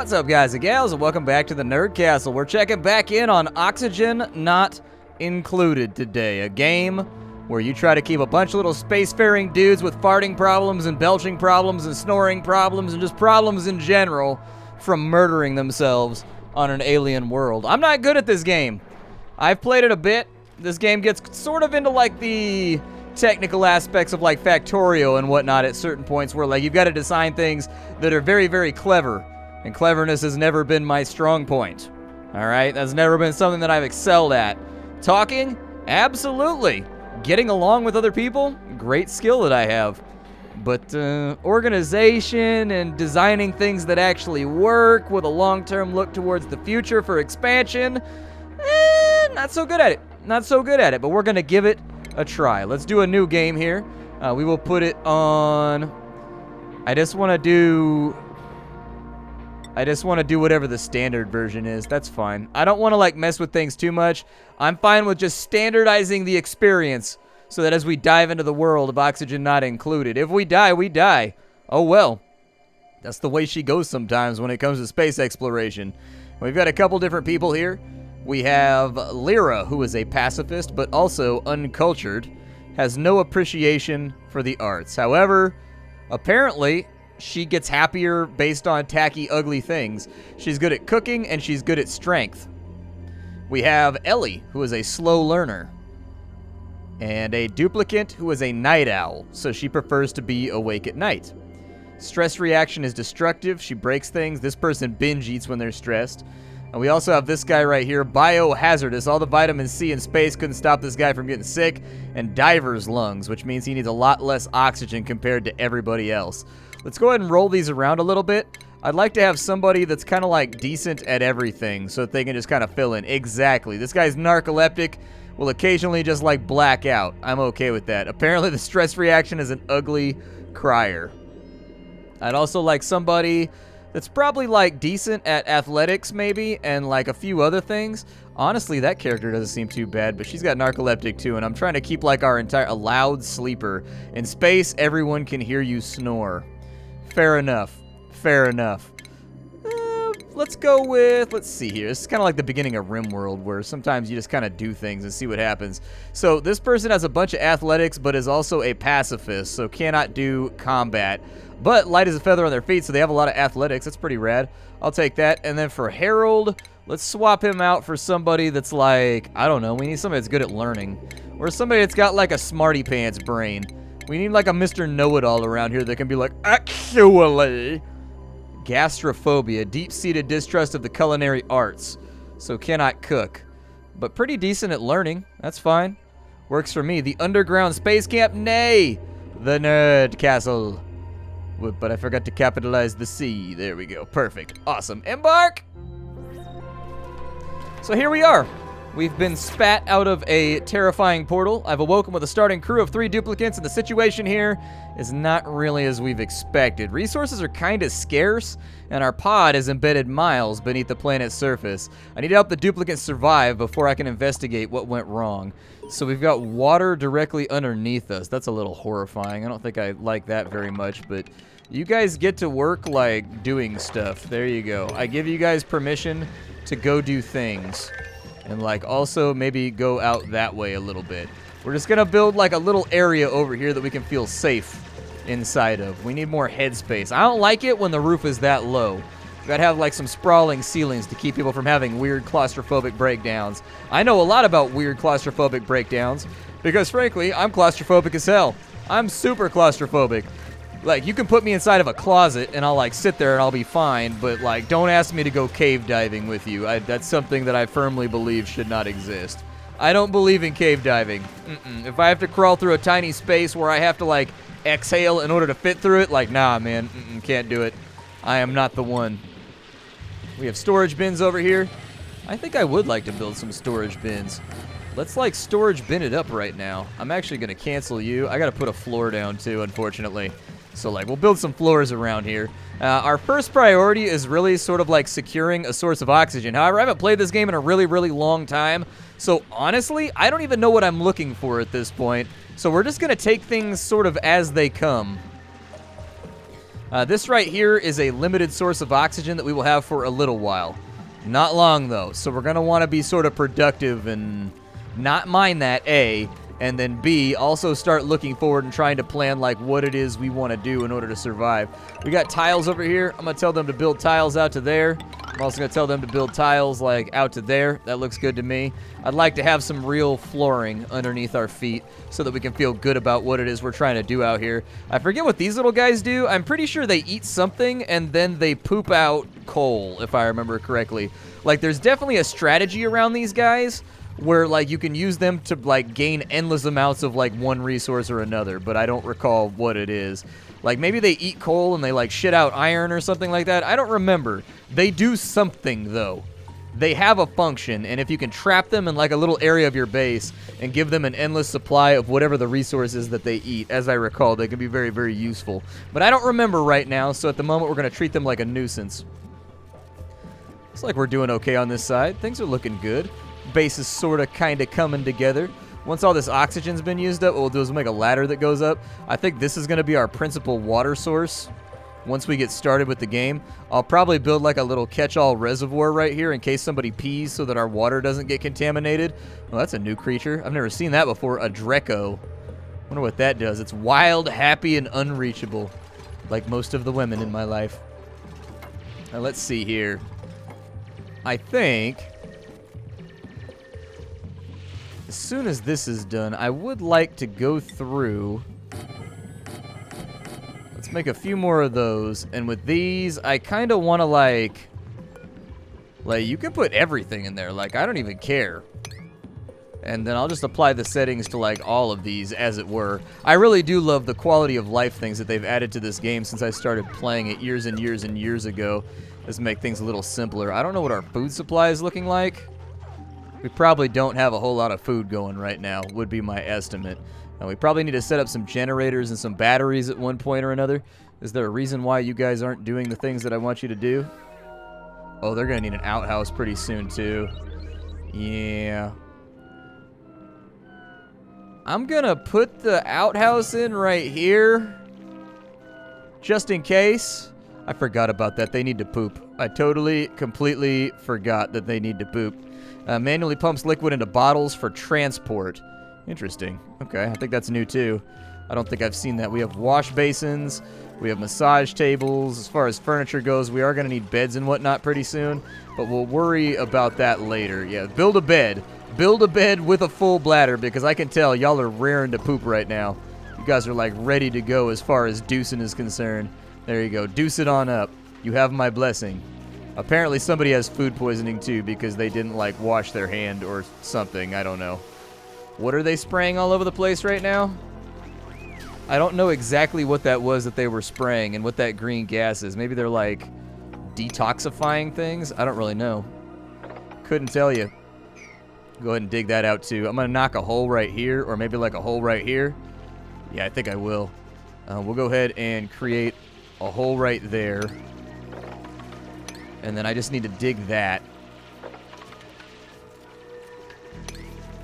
What's up, guys and gals, and welcome back to the Nerd Castle. We're checking back in on Oxygen Not Included today, a game where you try to keep a bunch of little spacefaring dudes with farting problems and belching problems and snoring problems and just problems in general from murdering themselves on an alien world. I'm not good at this game. I've played it a bit. This game gets sort of into like the technical aspects of like Factorio and whatnot at certain points where like you've got to design things that are very, very clever. And cleverness has never been my strong point. All right? That's never been something that I've excelled at. Talking? Absolutely. Getting along with other people? Great skill that I have. But organization and designing things that actually work with a long-term look towards the future for expansion, not so good at it. Not so good at it, but we're going to give it a try. Let's do a new game here. We will put it on... I just want to do whatever the standard version is. That's fine. I don't want to like mess with things too much. I'm fine with just standardizing the experience so that as we dive into the world of Oxygen Not Included, if we die, we die. Oh well. That's the way she goes sometimes when it comes to space exploration. We've got a couple different people here. We have Lyra, who is a pacifist but also uncultured, has no appreciation for the arts. However, apparently she gets happier based on tacky, ugly things. She's good at cooking, and she's good at strength. We have Ellie, who is a slow learner. And a duplicate who is a night owl, so she prefers to be awake at night. Stress reaction is destructive. She breaks things. This person binge eats when they're stressed. And we also have this guy right here, biohazardous. All the vitamin C in space couldn't stop this guy from getting sick. And diver's lungs, which means he needs a lot less oxygen compared to everybody else. Let's go ahead and roll these around a little bit. I'd like to have somebody that's kind of like decent at everything so that they can just kind of fill in. Exactly. This guy's narcoleptic, will occasionally just like black out. I'm okay with that. Apparently the stress reaction is an ugly crier. I'd also like somebody that's probably like decent at athletics maybe and like a few other things. Honestly, that character doesn't seem too bad, but she's got narcoleptic too, and I'm trying to keep like a loud sleeper. In space, everyone can hear you snore. Fair enough. Fair enough. Let's go with, let's see here. This is kind of like the beginning of RimWorld, where sometimes you just kind of do things and see what happens. So this person has a bunch of athletics, but is also a pacifist, so cannot do combat. But light as a feather on their feet, so they have a lot of athletics. That's pretty rad. I'll take that. And then for Harold, let's swap him out for somebody that's like, I don't know, we need somebody that's good at learning. Or somebody that's got like a smarty pants brain. We need like a Mr. Know-It-All around here that can be like, actually. Gastrophobia, deep-seated distrust of the culinary arts. So cannot cook. But pretty decent at learning. That's fine. Works for me. The underground space camp? Nay! The Nerd Castle. But I forgot to capitalize the C. There we go. Perfect. Awesome. Embark! So here we are. We've been spat out of a terrifying portal. I've awoken with a starting crew of 3 duplicates, and the situation here is not really as we've expected. Resources are kind of scarce, and our pod is embedded miles beneath the planet's surface. I need to help the duplicates survive before I can investigate what went wrong. So we've got water directly underneath us. That's a little horrifying. I don't think I like that very much, but you guys get to work, like, doing stuff. There you go. I give you guys permission to go do things. And, like, also maybe go out that way a little bit. We're just going to build, like, a little area over here that we can feel safe inside of. We need more headspace. I don't like it when the roof is that low. You got to have, like, some sprawling ceilings to keep people from having weird claustrophobic breakdowns. I know a lot about weird claustrophobic breakdowns because, frankly, I'm claustrophobic as hell. I'm super claustrophobic. Like, you can put me inside of a closet, and I'll, like, sit there and I'll be fine, but, like, don't ask me to go cave diving with you. That's something that I firmly believe should not exist. I don't believe in cave diving. If I have to crawl through a tiny space where I have to, like, exhale in order to fit through it, like, nah, man, can't do it. I am not the one. We have storage bins over here. I think I would like to build some storage bins. Let's, like, storage bin it up right now. I'm actually going to cancel you. I got to put a floor down, too, unfortunately. So, like, we'll build some floors around here. Our first priority is really sort of like securing a source of oxygen. However, I haven't played this game in a really, really long time. So, honestly, I don't even know what I'm looking for at this point. So, we're just going to take things sort of as they come. This right here is a limited source of oxygen that we will have for a little while. Not long, though, so we're going to want to be sort of productive and not mine that, A, and then B, also start looking forward and trying to plan, like, what it is we want to do in order to survive. We got tiles over here. I'm going to tell them to build tiles out to there. I'm also going to tell them to build tiles, like, out to there. That looks good to me. I'd like to have some real flooring underneath our feet so that we can feel good about what it is we're trying to do out here. I forget what these little guys do. I'm pretty sure they eat something and then they poop out coal, if I remember correctly. Like, there's definitely a strategy around these guys where, like, you can use them to, like, gain endless amounts of, like, one resource or another, but I don't recall what it is. Like, maybe they eat coal and they, like, shit out iron or something like that. I don't remember. They do something, though. They have a function, and if you can trap them in, like, a little area of your base and give them an endless supply of whatever the resources that they eat, as I recall, they can be very, very useful. But I don't remember right now, so at the moment we're going to treat them like a nuisance. Looks like we're doing okay on this side. Things are looking good. Base is sort of kind of coming together. Once all this oxygen's been used up, what we'll do is we'll make a ladder that goes up. I think this is going to be our principal water source once we get started with the game. I'll probably build like a little catch-all reservoir right here in case somebody pees so that our water doesn't get contaminated. Well, that's a new creature. I've never seen that before. A Dreco. Wonder what that does. It's wild, happy, and unreachable, like most of the women in my life. Now, let's see here. I think as soon as this is done, I would like to go through. Let's make a few more of those. And with these, I kind of want to like, you can put everything in there. Like, I don't even care. And then I'll just apply the settings to, like, all of these, as it were. I really do love the quality of life things that they've added to this game since I started playing it years and years and years ago. Just make things a little simpler. I don't know what our food supply is looking like. We probably don't have a whole lot of food going right now, would be my estimate. And we probably need to set up some generators and some batteries at one point or another. Is there a reason why you guys aren't doing the things that I want you to do? Oh, they're going to need an outhouse pretty soon, too. Yeah. I'm going to put the outhouse in right here, just in case. I forgot about that. They need to poop. I totally, completely forgot that they need to poop. Manually pumps liquid into bottles for transport. Interesting. Okay, I think that's new too. I don't think I've seen that. We have wash basins. We have massage tables. As far as furniture goes, we are going to need beds and whatnot pretty soon, but we'll worry about that later. Yeah, build a bed. Build a bed with a full bladder, because I can tell y'all are raring to poop right now. You guys are like ready to go as far as deucing is concerned. There you go. Deuce it on up. You have my blessing. Apparently somebody has food poisoning too because they didn't like wash their hand or something. I don't know. What are they spraying all over the place right now? I don't know exactly what that was that they were spraying and what that green gas is. Maybe they're like detoxifying things. I don't really know. Couldn't tell you. Go ahead and dig that out too. I'm going to knock a hole right here, or maybe like a hole right here. Yeah, I think I will. We'll go ahead and create a hole right there. And then I just need to dig that.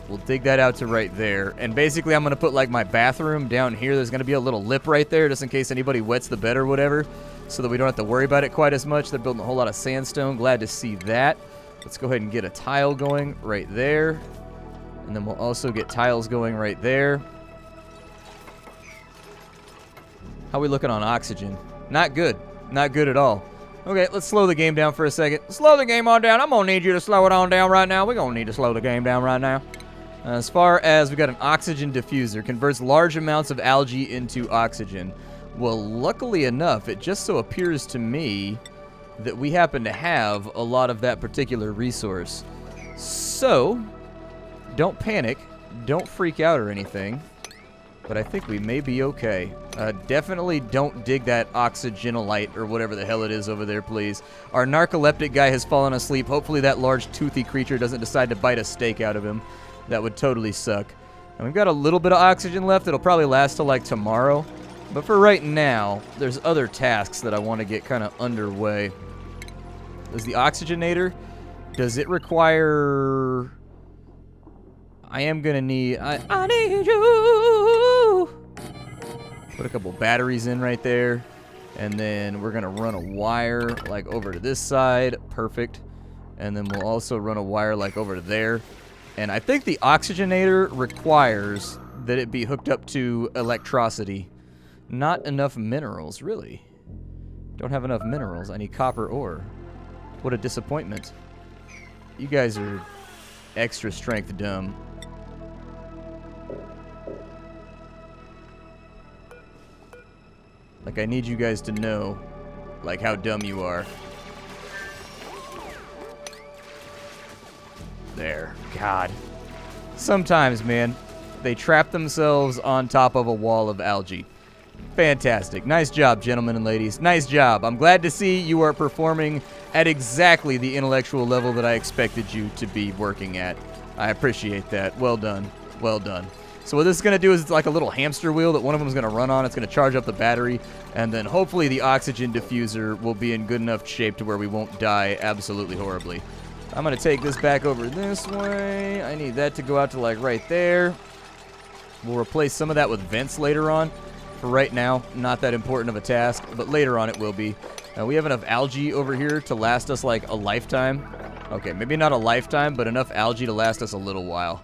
We'll dig that out to right there. And basically I'm going to put like my bathroom down here. There's going to be a little lip right there just in case anybody wets the bed or whatever, so that we don't have to worry about it quite as much. They're building a whole lot of sandstone. Glad to see that. Let's go ahead and get a tile going right there. And then we'll also get tiles going right there. How are we looking on oxygen? Not good. Not good at all. Okay, let's slow the game down for a second. Slow the game on down. I'm going to need you to slow it on down right now. We're going to need to slow the game down right now. As far as we got an oxygen diffuser, converts large amounts of algae into oxygen. Well, luckily enough, it just so appears to me that we happen to have a lot of that particular resource. So, don't panic. Don't freak out or anything. But I think we may be okay. Definitely don't dig that oxygenolite or whatever the hell it is over there, please. Our narcoleptic guy has fallen asleep. Hopefully that large toothy creature doesn't decide to bite a steak out of him. That would totally suck. And we've got a little bit of oxygen left. It'll probably last till like tomorrow. But for right now, there's other tasks that I want to get kind of underway. Is the oxygenator, does it require... I am going to need... I need you! Put a couple batteries in right there. And then we're going to run a wire like over to this side. Perfect. And then we'll also run a wire like over to there. And I think the oxygenator requires that it be hooked up to electricity. Not enough minerals, really. Don't have enough minerals. I need copper ore. What a disappointment. You guys are extra strength dumb. Like, I need you guys to know, like, how dumb you are. There. God. Sometimes, man, they trap themselves on top of a wall of algae. Fantastic. Nice job, gentlemen and ladies. Nice job. I'm glad to see you are performing at exactly the intellectual level that I expected you to be working at. I appreciate that. Well done. Well done. So what this is going to do is it's like a little hamster wheel that one of them is going to run on. It's going to charge up the battery, and then hopefully the oxygen diffuser will be in good enough shape to where we won't die absolutely horribly. I'm going to take this back over this way. I need that to go out to like right there. We'll replace some of that with vents later on. For right now, not that important of a task, but later on it will be. We have enough algae over here to last us like a lifetime. Okay, maybe not a lifetime, but enough algae to last us a little while.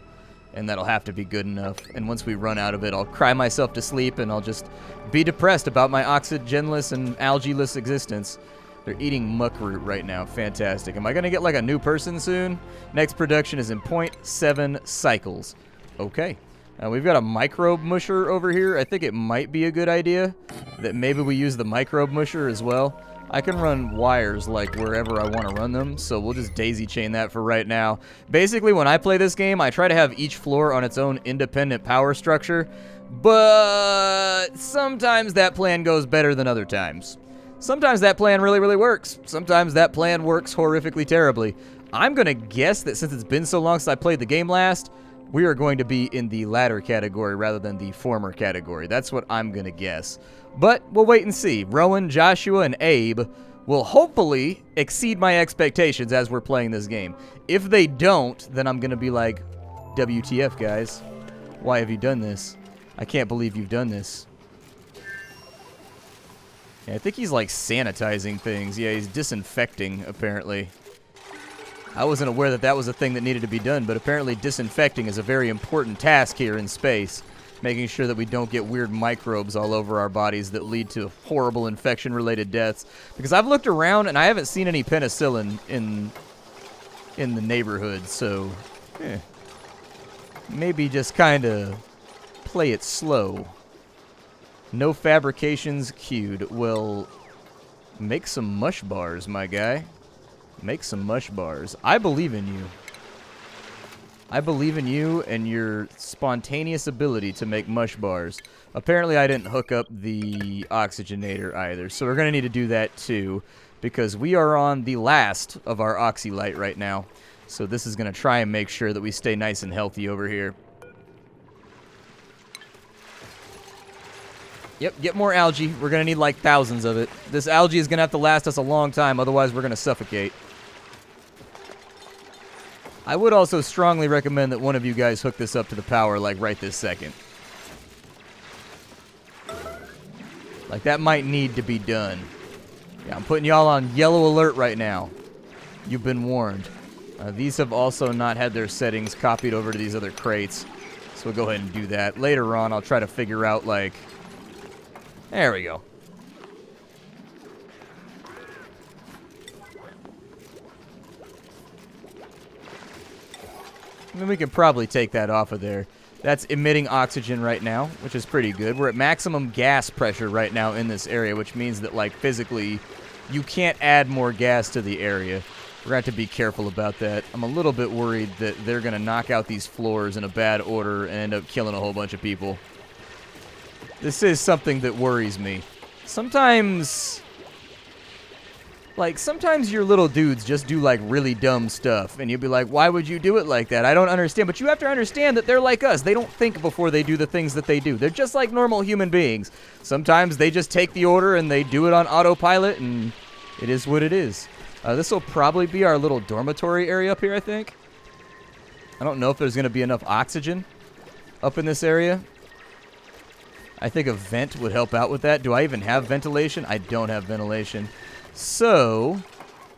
And that'll have to be good enough. And once we run out of it, I'll cry myself to sleep and I'll just be depressed about my oxygenless and algae-less existence. They're eating muckroot right now. Fantastic. Am I going to get like a new person soon? Next production is in 0.7 cycles. Okay. We've got a microbe musher over here. I think it might be a good idea that maybe we use the microbe musher as well. I can run wires like wherever I want to run them, so we'll just daisy chain that for right now. Basically, when I play this game, I try to have each floor on its own independent power structure, but sometimes that plan goes better than other times. Sometimes that plan really, really works. Sometimes that plan works horrifically terribly. I'm going to guess that since it's been so long since I played the game last, we are going to be in the latter category rather than the former category. That's what I'm going to guess. But we'll wait and see. Rowan, Joshua, and Abe will hopefully exceed my expectations as we're playing this game. If they don't, then I'm going to be like, WTF, guys? Why have you done this? I can't believe you've done this. Yeah, I think he's like sanitizing things. Yeah, he's disinfecting, apparently. I wasn't aware that that was a thing that needed to be done, but apparently disinfecting is a very important task here in space. Making sure that we don't get weird microbes all over our bodies that lead to horrible infection-related deaths. Because I've looked around and I haven't seen any penicillin in the neighborhood, so maybe just kind of play it slow. No fabrications queued. Well, make some mush bars, my guy. Make some mush bars. I believe in you. I believe in you and your spontaneous ability to make mush bars. Apparently, I didn't hook up the oxygenator either, so we're going to need to do that too, because we are on the last of our oxylight right now. So this is going to try and make sure that we stay nice and healthy over here. Yep, get more algae. We're going to need like thousands of it. This algae is going to have to last us a long time, otherwise we're going to suffocate. I would also strongly recommend that one of you guys hook this up to the power, like, right this second. Like, that might need to be done. Yeah, I'm putting y'all on yellow alert right now. You've been warned. These have also not had their settings copied over to these other crates. So we'll go ahead and do that. Later on, I'll try to figure out, like... There we go. I mean, we can probably take that off of there. That's emitting oxygen right now, which is pretty good. We're at maximum gas pressure right now in this area, which means that, like, physically, you can't add more gas to the area. We're going to have to be careful about that. I'm a little bit worried that they're going to knock out these floors in a bad order and end up killing a whole bunch of people. This is something that worries me. Sometimes your little dudes just do, like, really dumb stuff. And you'll be like, why would you do it like that? I don't understand. But you have to understand that they're like us. They don't think before they do the things that they do. They're just like normal human beings. Sometimes they just take the order and they do it on autopilot, and it is what it is. This will probably be our little dormitory area up here, I think. I don't know if there's going to be enough oxygen up in this area. I think a vent would help out with that. Do I even have ventilation? I don't have ventilation. So,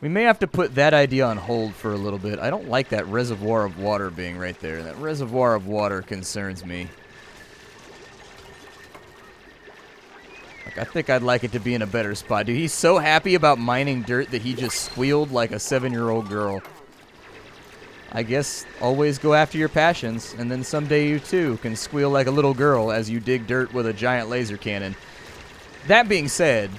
we may have to put that idea on hold for a little bit. I don't like that reservoir of water being right there. That reservoir of water concerns me. Like, I think I'd like it to be in a better spot. Dude, he's so happy about mining dirt that he just squealed like a 7-year-old girl. I guess always go after your passions, and then someday you too can squeal like a little girl as you dig dirt with a giant laser cannon. That being said,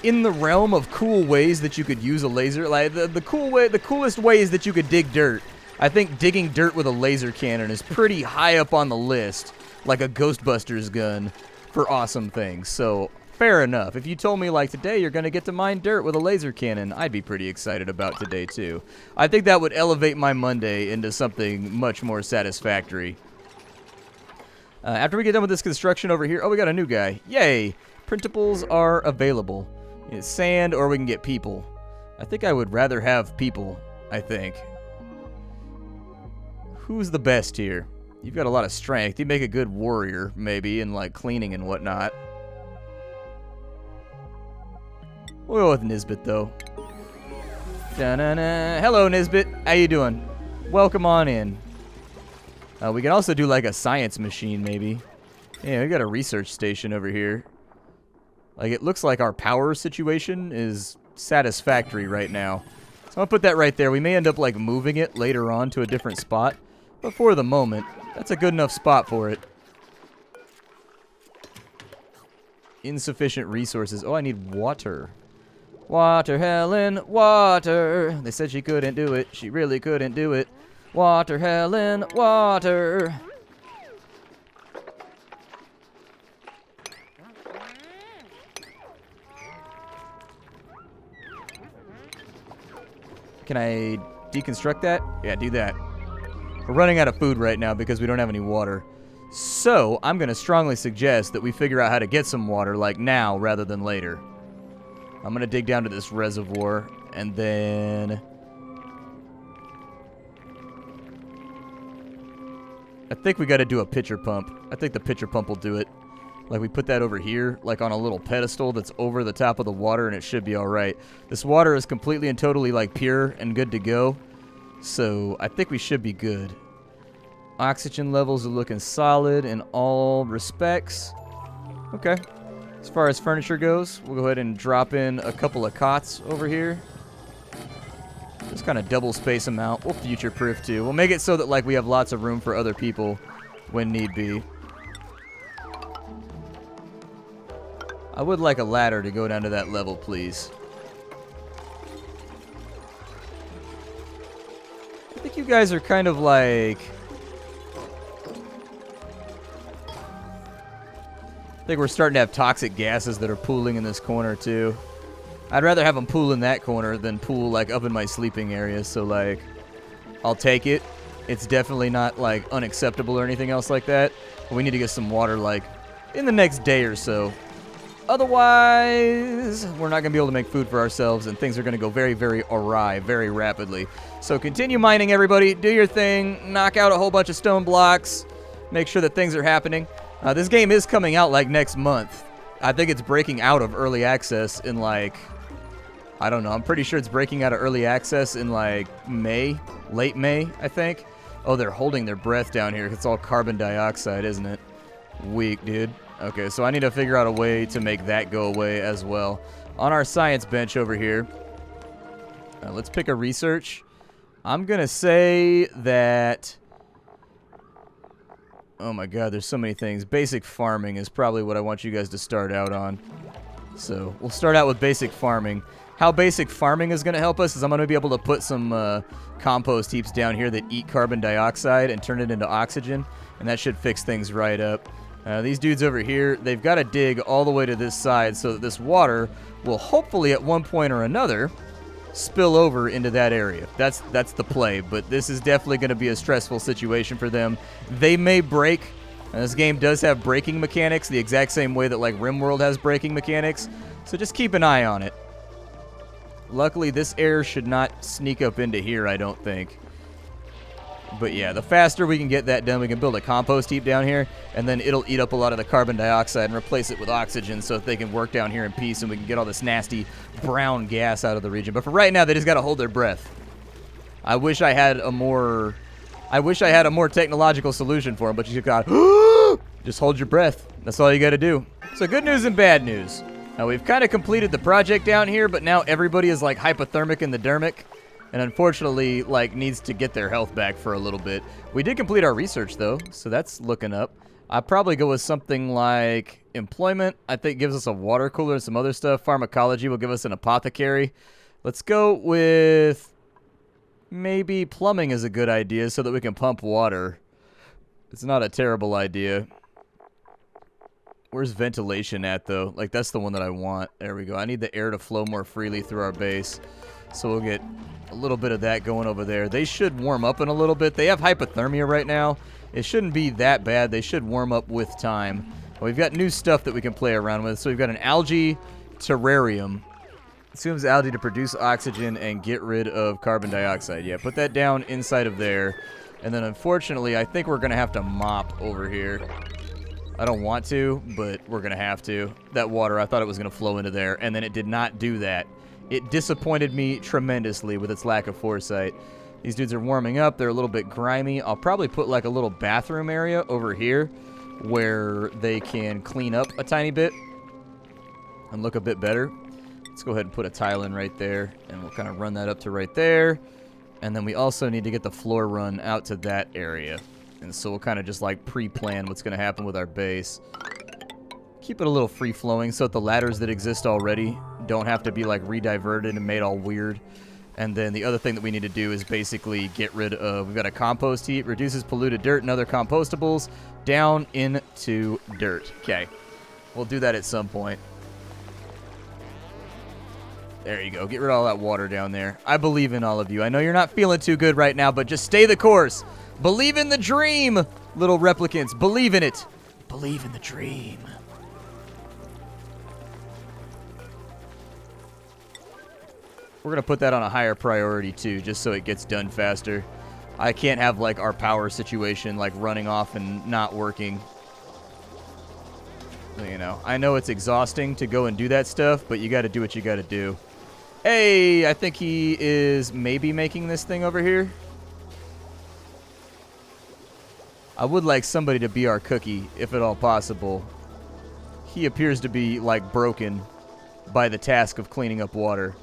in the realm of cool ways that you could use a laser, like the coolest ways that you could dig dirt, I think digging dirt with a laser cannon is pretty high up on the list, like a Ghostbusters gun for awesome things. So fair enough. If you told me, like, today you're going to get to mine dirt with a laser cannon, I'd be pretty excited about today, too. I think that would elevate my Monday into something much more satisfactory. After we get done with this construction over here... Oh, we got a new guy. Yay! Printables are available. It's sand, or we can get people. I think I would rather have people, I think. Who's the best here? You've got a lot of strength. You make a good warrior, maybe, in, like, cleaning and whatnot. We'll go with Nisbet, though. Da-na-na. Hello, Nisbet. How you doing? Welcome on in. We can also do, like, a science machine, maybe. Yeah, we got a research station over here. Like, it looks like our power situation is satisfactory right now. So I'll put that right there. We may end up, like, moving it later on to a different spot. But for the moment, that's a good enough spot for it. Insufficient resources. Oh, I need water. Water, Helen, water. They said she couldn't do it. She really couldn't do it. Water, Helen, water. Can I deconstruct that? Yeah, do that. We're running out of food right now because we don't have any water. So, I'm going to strongly suggest that we figure out how to get some water, like now, rather than later. I'm going to dig down to this reservoir, and then... I think we got to do a pitcher pump. I think the pitcher pump will do it. Like, we put that over here, like on a little pedestal that's over the top of the water, and it should be alright. This water is completely and totally, like, pure and good to go. So, I think we should be good. Oxygen levels are looking solid in all respects. Okay. As far as furniture goes, we'll go ahead and drop in a couple of cots over here. Just kind of double space them out. We'll future-proof, too. We'll make it so that, like, we have lots of room for other people when need be. I would like a ladder to go down to that level, please. I think you guys are kind of like... I think we're starting to have toxic gases that are pooling in this corner, too. I'd rather have them pool in that corner than pool, like, up in my sleeping area. So, like, I'll take it. It's definitely not, like, unacceptable or anything else like that. But we need to get some water, like, in the next day or so. Otherwise, we're not going to be able to make food for ourselves, and things are going to go very, very awry very rapidly. So continue mining, everybody. Do your thing. Knock out a whole bunch of stone blocks. Make sure that things are happening. This game is coming out, like, next month. I think it's breaking out of early access in, like... I don't know. I'm pretty sure it's breaking out of early access in, like, May. Late May, I think. Oh, they're holding their breath down here. It's all carbon dioxide, isn't it? Weak, dude. Okay, so I need to figure out a way to make that go away as well. On our science bench over here, let's pick a research. I'm going to say that... Oh my god, there's so many things. Basic farming is probably what I want you guys to start out on. So, we'll start out with basic farming. How basic farming is going to help us is I'm going to be able to put some compost heaps down here that eat carbon dioxide and turn it into oxygen, and that should fix things right up. These dudes over here, they've got to dig all the way to this side so that this water will hopefully at one point or another spill over into that area. That's the play, but this is definitely going to be a stressful situation for them. They may break. This game does have braking mechanics the exact same way that, like, RimWorld has braking mechanics, so just keep an eye on it. Luckily, this air should not sneak up into here, I don't think. But yeah, the faster we can get that done, we can build a compost heap down here, and then it'll eat up a lot of the carbon dioxide and replace it with oxygen so that they can work down here in peace and we can get all this nasty brown gas out of the region. But for right now, they just got to hold their breath. I wish I had a more technological solution for them, but you got just hold your breath. That's all you got to do. So good news and bad news. Now we've kind of completed the project down here, but now everybody is like hypothermic in the dermic. And unfortunately, like, needs to get their health back for a little bit. We did complete our research, though, so that's looking up. I'd probably go with something like employment. I think gives us a water cooler and some other stuff. Pharmacology will give us an apothecary. Let's go with maybe plumbing is a good idea so that we can pump water. It's not a terrible idea. Where's ventilation at, though? Like, that's the one that I want. There we go. I need the air to flow more freely through our base. So we'll get a little bit of that going over there. They should warm up in a little bit. They have hypothermia right now. It shouldn't be that bad. They should warm up with time. We've got new stuff that we can play around with. So we've got an algae terrarium. It consumes algae to produce oxygen and get rid of carbon dioxide. Yeah, put that down inside of there. And then unfortunately, I think we're going to have to mop over here. I don't want to, but we're going to have to. That water, I thought it was going to flow into there, and then it did not do that. It disappointed me tremendously with its lack of foresight. These dudes are warming up. They're a little bit grimy. I'll probably put like a little bathroom area over here where they can clean up a tiny bit and look a bit better. Let's go ahead and put a tile in right there, and we'll kind of run that up to right there. And then we also need to get the floor run out to that area. And so we'll kind of just like pre-plan what's going to happen with our base. Keep it a little free-flowing so that the ladders that exist already don't have to be like re-diverted and made all weird. And then the other thing that we need to do is basically get rid of, we've got a compost heap, reduces polluted dirt and other compostables down into dirt. Okay, we'll do that at some point. There you go. Get rid of all that water down there. I believe in all of you. I know you're not feeling too good right now, but just stay the course. Believe in the dream, little replicants. Believe in it. Believe in the dream. We're going to put that on a higher priority, too, just so it gets done faster. I can't have, like, our power situation, like, running off and not working. You know, I know it's exhausting to go and do that stuff, but you got to do what you got to do. Hey, I think he is maybe making this thing over here. I would like somebody to be our cookie, if at all possible. He appears to be, like, broken by the task of cleaning up water.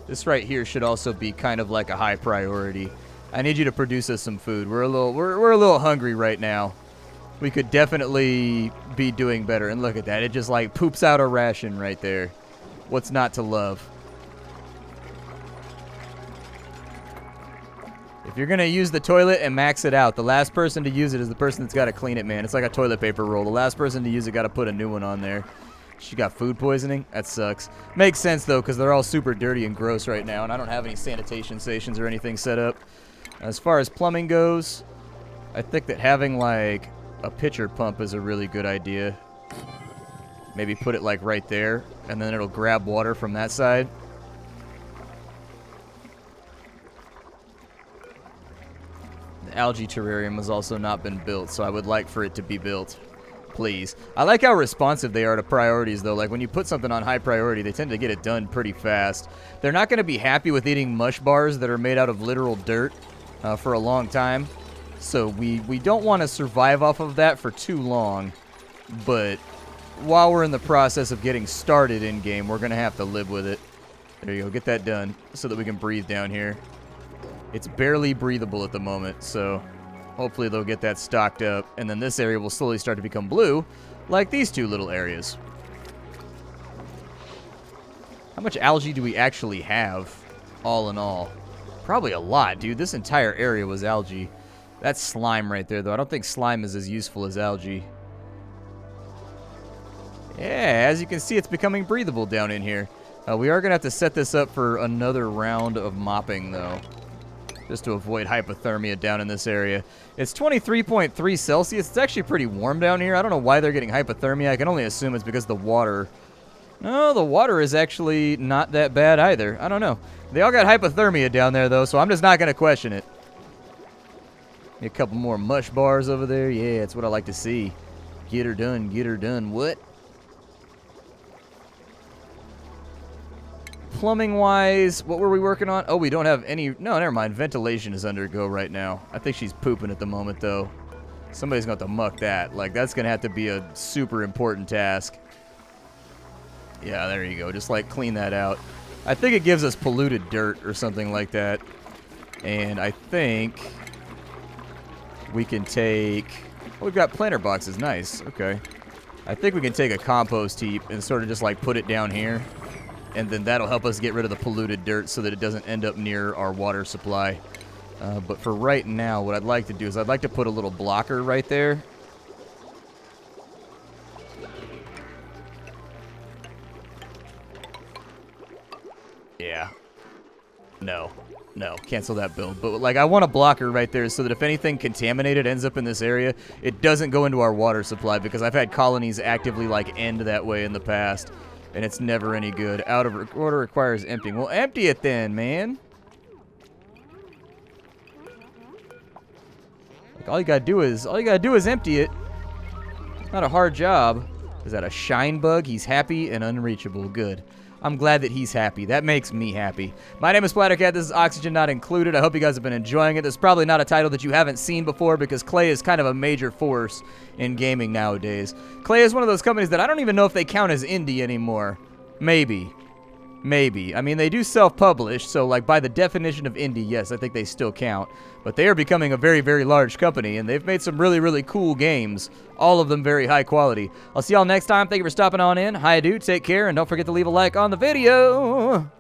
This right here should also be kind of like a high priority. I need you to produce us some food. We're a little hungry right now. We could definitely be doing better. And look at that. It just like poops out a ration right there. What's not to love? If you're going to use the toilet and max it out, the last person to use it is the person that's got to clean it, man. It's like a toilet paper roll. The last person to use it got to put a new one on there. She got food poisoning? That sucks. Makes sense, though, because they're all super dirty and gross right now, and I don't have any sanitation stations or anything set up. As far as plumbing goes, I think that having, like, a pitcher pump is a really good idea. Maybe put it, like, right there, and then it'll grab water from that side. The algae terrarium has also not been built, so I would like for it to be built. Please. I like how responsive they are to priorities, though. Like, when you put something on high priority, they tend to get it done pretty fast. They're not going to be happy with eating mush bars that are made out of literal dirt for a long time. So we don't want to survive off of that for too long. But while we're in the process of getting started in-game, we're going to have to live with it. There you go. Get that done so that we can breathe down here. It's barely breathable at the moment, so hopefully they'll get that stocked up, and then this area will slowly start to become blue, like these two little areas. How much algae do we actually have, all in all? Probably a lot, dude. This entire area was algae. That's slime right there, though. I don't think slime is as useful as algae. Yeah, as you can see, it's becoming breathable down in here. We are going to have to set this up for another round of mopping, though, just to avoid hypothermia down in this area. It's 23.3 Celsius. It's actually pretty warm down here. I don't know why they're getting hypothermia. I can only assume it's because the water... No, the water is actually not that bad either. I don't know. They all got hypothermia down there, though, so I'm just not going to question it. A couple more mush bars over there. Yeah, that's what I like to see. Get her done, get her done. What? Plumbing-wise, what were we working on? Oh, we don't have any... No, never mind. Ventilation is under go right now. I think she's pooping at the moment, though. Somebody's going to have to muck that. Like, that's going to have to be a super important task. Yeah, there you go. Just, like, clean that out. I think it gives us polluted dirt or something like that. And I think we can take... Oh, we've got planter boxes. Nice. Okay. I think we can take a compost heap and sort of just, like, put it down here. And then that'll help us get rid of the polluted dirt so that it doesn't end up near our water supply. But for right now, what I'd like to do is I'd like to put a little blocker right there. Yeah. No. No. Cancel that build. But, like, I want a blocker right there so that if anything contaminated ends up in this area, it doesn't go into our water supply because I've had colonies actively, like, end that way in the past. And it's never any good. Out of order requires emptying. Well, empty it then, man. Like, all you gotta do is empty it. It's not a hard job. Is that a shine bug? He's happy and unreachable. Good. I'm glad that he's happy. That makes me happy. My name is Splattercat. This is Oxygen Not Included. I hope you guys have been enjoying it. This is probably not a title that you haven't seen before because Clay is kind of a major force in gaming nowadays. Clay is one of those companies that I don't even know if they count as indie anymore. Maybe. Maybe. I mean, they do self-publish, so, like, by the definition of indie, yes, I think they still count. But they are becoming a very, very large company, and they've made some really, really cool games. All of them very high quality. I'll see y'all next time. Thank you for stopping on in. Hi, dude. Take care, and don't forget to leave a like on the video.